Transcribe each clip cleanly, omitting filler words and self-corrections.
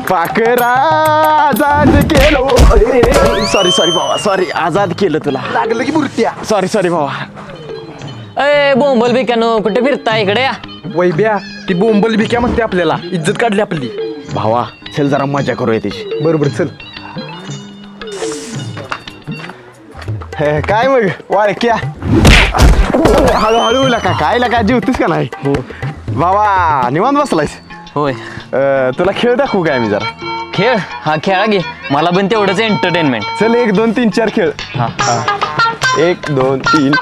पाखरा आजाद केलं. सॉरी भावा, सॉरी. आजाद केलं तुला. लागलं की बुरट्या. सॉरी भावा. अय बोंबल बिकानो कुठे फिरता इकडे या. वैब्या ती बोंबल भिक्या म्हणते आपल्याला. इज्जत काढली आपली. भावा चल जरा मजा करूया त्याची. बरोबर चल. काय मग वाळक्या हळूहळू लका काय लका जेवतीस का नाही. हो भावा निवांत बसलायस. होय. तुला खेळ दाखवू काय मी जरा. खेळ हा खेळा घे मला पण तेवढंच एंटरटेनमेंट. चल 1 2 3 4 खेळ. हा 1 2 3.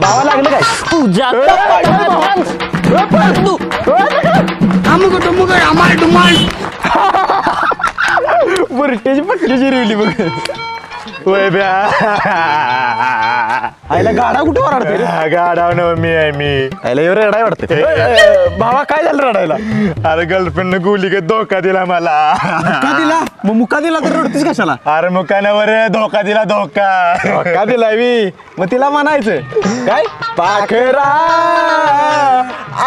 भावा लागलं काय तुझ्या बुरट्याची पकडीची रिवली बघ. वय ब्या आईला गाडा कुठे वराडते. गाडा मी आहे मी. आईला एवढं रडाय वाटते. भावा काय झालं रडायला. अरे गर्लफ्रेंड गोली का धोका दिला मला. धोका दिला मग मुका दिला तर रडतेस कशाला. अरे मुकानावर धोका दिला. धोका दिला मी. मग तिला म्हणायचं काय पाखरा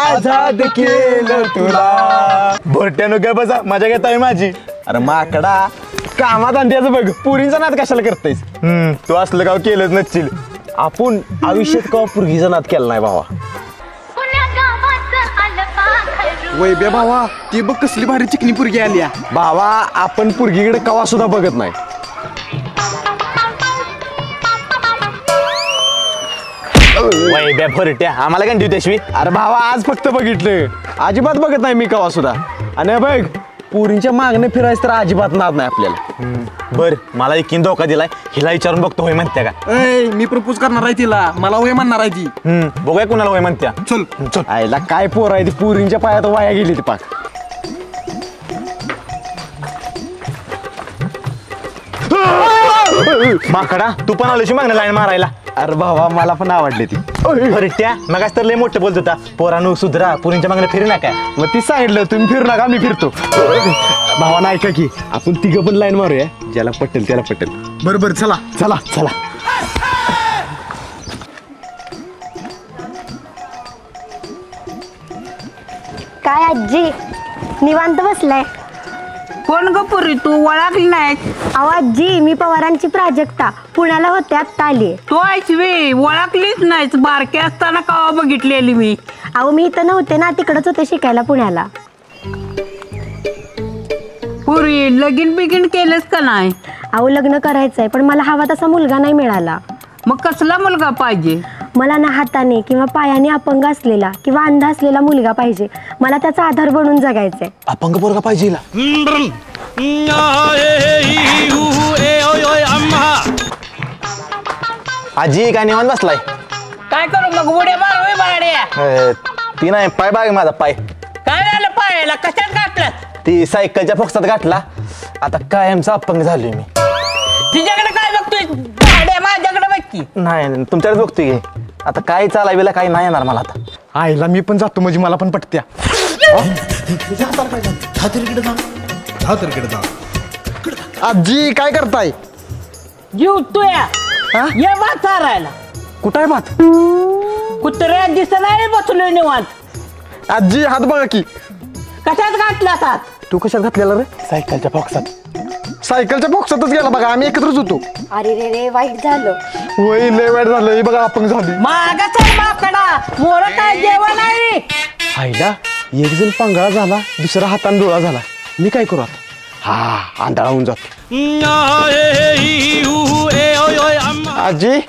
आजाद केलं तुला. भोरट्यानं काय बसा मजा घेताय माझी. अरे माकडा कामात आणत्याचं बघ. पुरींचा नाद कशाला करतायस. तू असलं गाव केलंच नसशील. आपण आयुष्यात का पुरगीचा नाद केला नाही भावा. वैब्या भावा ती बघ कसली भारी चिकनी पुरगी आली. भावा आपण पुरगीकडे कवा सुद्धा बघत नाही. वैब्या भरट्या आम्हाला काय देऊ त्याशिवी. अरे भावा आज फक्त बघितलं अजिबात बघत नाही मी कवा सुद्धा. आणि बघ पुरींच्या मागणे फिरायचं तर अजिबात नाद नाही आपल्याला. बर मला एकीन धोका दिलाय. हिला विचारून बघतो होय म्हणत्या का. मी प्रपोज करणार आहे तिला. मला वय म्हणणार आहे ती. बघूया कुणाला होय म्हणत्या. चल चल. आईला काय पोर आहे ती पुरींच्या पायात वाया गेली ती पाक. माकडा तू पण आलोशी मागणं लाईन मारायला. अरे भावा मला पण आवडली ती. भरट्या मगाच तर लय मोठं बोलत होता. पोरांनो सुधरा पुरींच्या मागणं फिरू नका. मग ती सांगितलं तुम्ही फिरू नका मी फिरतो. भावा नाही का की आपण तिघं पण लाईन मारूया. ज्याला पटेल त्याला पटेल. बरोबर चला चला चला. काय आजी निवांत बसलाय. कोण ग पुरी तू ओळखली नाही. अहो आजी मी पवारांची प्राजक्ता पुण्याला होते आत्ता आली. तू ऐकवी ओळखलीच नाहीस. बारकी असताना कवा बघितलेली मी. अहो मी इथं नव्हते ना तिकडच होते शिकायला पुण्याला. पुरी लगीन बिगीन केलंस का नाही. अहो लग्न करायचंय पण मला हवा तसा मुलगा नाही मिळाला. मग कसला मुलगा पाहिजे. मला ना हाताने किंवा पायाने अपंग असलेला किंवा अंध असलेला मुलगा पाहिजे. मला त्याचा आधार बनून जगायचंय. अपंग पोरगा पाहिजे. आजी काय निवांत बसलाय. काय करू मग उड्या मारू बाड्या. ती नाही पाय बाग माझा पाय. काय झालं पायाला कशात घातलं. ती सायकलच्या फोक्सात गाठला. आता कायमचा अपंग झालोय मी. तिच्याकडे काय बघतोय. बाड्या माझ्याकडे बघ की. नाही तुमच्याकडे बघतोय की. आता काय चालायला काही नाही येणार मला आता. आईला मी पण जातो म्हणजे मला पण पटत्या. आजी काय करताय. जीवतोय ये भात चारायला. कुठं आहे भात. कुत्र्या दिसत नाही बसलोय निवांत. आजी हात बघा की. कशात घातला हात. तू कशात घातलेला रे. सायकलच्या फोक्सात. सायकलच्या बॉक्सातच गेला बघा. आम्ही एकत्रच होतो. अरे रे रे वाईट झालं. वय लय वाईट झालं. हे बघा अपंग झाली. मागच आहे माकडा. मोर काय जेवण आहे. आईला एक जण पांगळा झाला दुसरा हाताने डोळा झाला. मी काय करू आता. हा आंधळा होऊन जातो. आजी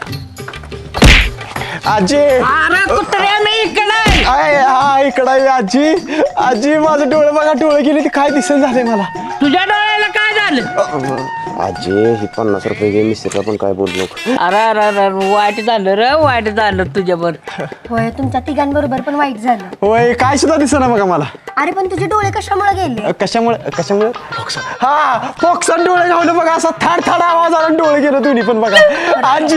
आजी अरे कुत्र्या मी इकडे. हा इकडं आहे आजी. आजी माझं डोळे बघा डोळे गेले ते काय दिसेल झाले मला. तुझ्या डोळ्याला काय झालं. आजी ही 50 रुपये घे. मिस्त्रीला पण काय बोललो. अरे अरे अरे वाईट झालं रे. वाईट झालं तुझ्यावर. होय तुमच्या तिघांबरोबर पण वाईट झालं. होय काय सुद्धा दिसेना बघा मला. अरे पण तुझे डोळे कशामुळे गेले. कशामुळे हा फोक्सात डोळे घावले बघा. असा थाड थाड आवाज आला डोळे गेलो तुम्ही पण बघा. आजी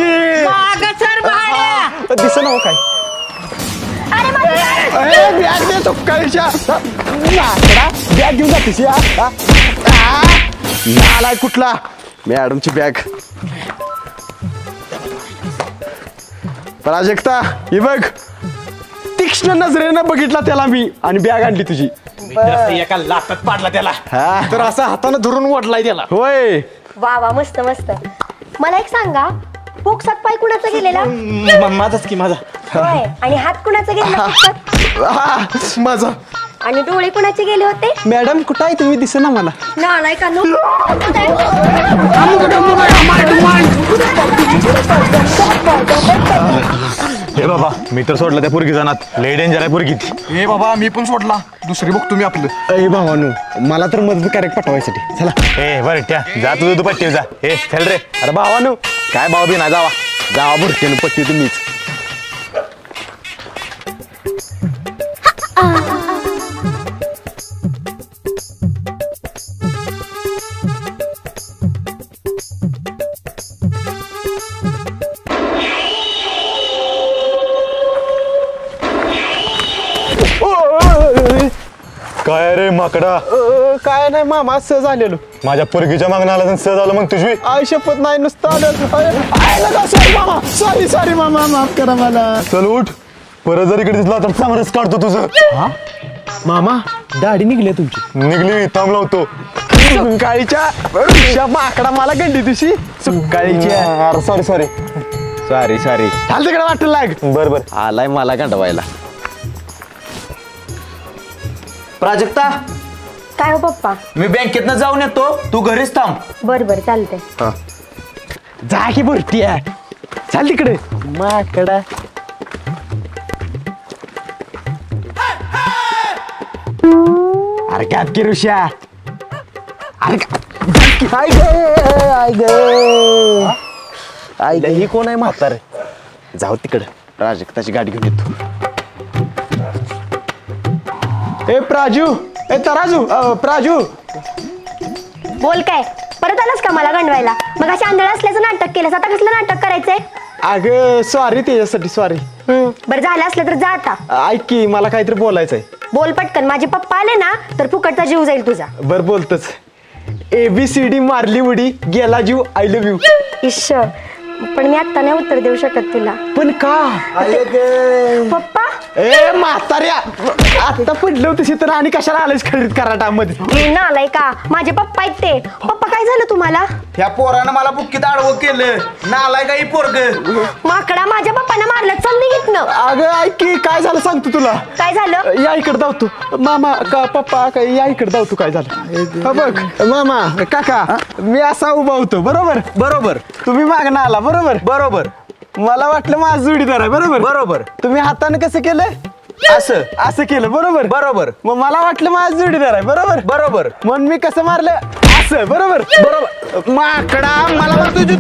दिसेना हो काय. बॅग देतो काळीच्या. बॅग घेऊन जातीस नालाय कुठला. मॅडमची बॅग. प्राजक्ता ही बघ, तीक्ष्ण नजरेनं बघितला त्याला मी आणि बॅग आणली तुझी. एका लाटात पाडला त्याला. हा तर असं हातानं धरून ओढलाय त्याला. होय. वा वा मस्त मस्त. मला एक सांगा, फोक्सात पाय कुणाचा गेलेला? माझाच की माझा. होय. आणि हात कुणाचा गेलेला फोक्सात? हा, माझा. आणि डोळे कुणाचे गेले होते? मॅडम कुठं आहे तुम्ही दिसे ना मला. नालाय का नो? हे बाबा मी तर सोडलं त्या पुरगी जाणार. लय डेंजर आहे पुरगी ती. हे बाबा मी पण सोडला, दुसरी बघ तुम्ही आपलं. ए भावानू, मला तर मदत करेक्ट पाठवायसाठी. चला. ए बरं त्या जा तुझं तू पट्टी जा. ए चल रे. अरे भावानू, काय भाऊ बी ना जावा. जावा भरतीनं पट्टी तुम्हीच. काय रे माकडा. काय नाही मामा, सहज आलेलो. माझ्या पुरगीच्या मागणं आला सहज आलं मग तुझी. आई शपथ नाही, नुसतं आलं. सॉरी मामा, सॉरी मामा, माफ करा मला. चल उठ. परत जर इकडे दिसला तर समोरच काढतो तुझं. मामा दाढी निघली तुमची. निघली थांबला होतो. सुकाळीच्या माकडा मला गंडी तुझी. सुकाळीची. Sorry sorry. सॉरी चाल तिकडे वाटलं लाग. बर बर. आलाय मला गंडवायला. प्राजक्ता, काय हो पप्पा? मी बँकेतनं जाऊन येतो, तू घरीच थांब. बर बर चालतंय. जा की भरती आहे. चाल तिकडे माकडा. अरे काय की ऋषा. अरे ही कोण आहे म्हातारे. जाऊ तिकडे, प्राजक्ताची गाडी घेऊन येतो. ए प्राजू, ए तराजू, प्राजू. बोल काय? परत आलास का मला गंडवायला? मग अशी आंधळ असल्याचं नाटक केलंस, आता कसलं नाटक करायचंय? अगं सॉरी त्याच्यासाठी, सॉरी. बरं झालं असलं तर जा आता. ऐक की, मला काहीतरी बोलायचंय. बोल पटकन, माझे पप्पा आले ना तर फुकटचा जीव जाईल तुझा. बर बोलतच. ABCD मारली उडी, गेला जीव, आय लव्ह यू. इश्श, पण मी आता नाही उत्तर देऊ शकत तुला. पण का? पप्पा ए म्हाताऱ्या, आता पडलं होतं तर आणि कशाला आलेस खरीद कराटामध्ये. हे नालाय का? माझे पप्पा आहेत ते. पप्पा काय झालं तुम्हाला? ह्या पोरानं मला बुक्कीत आडवं केलं. नालाय काही पोरग. माकडा, माझ्या पप्पांना मारलं. चल निघितनं. अगं ऐक की, काय झालं सांगतो तुला. काय झालं? या इकडे धावतो. मामा का पप्पा काय, या इकडे धावतो. काय झालं हा बघ. मामा काका, मी असा उभा होतो बरोबर. बरोबर तुम्ही मागणं आला बरोबर. बरोबर मला वाटलं माझं जोडीदार आहे बरोबर. बरोबर. तुम्ही हाताने कसं केलं? असं असं केलं बरोबर. बरोबर. मग मला वाटलं माझं जोडीदार आहे बरोबर. बरोबर. म्हणून मी कसं मारलं असं बरोबर. बरोबर. माकडा, मला तुझी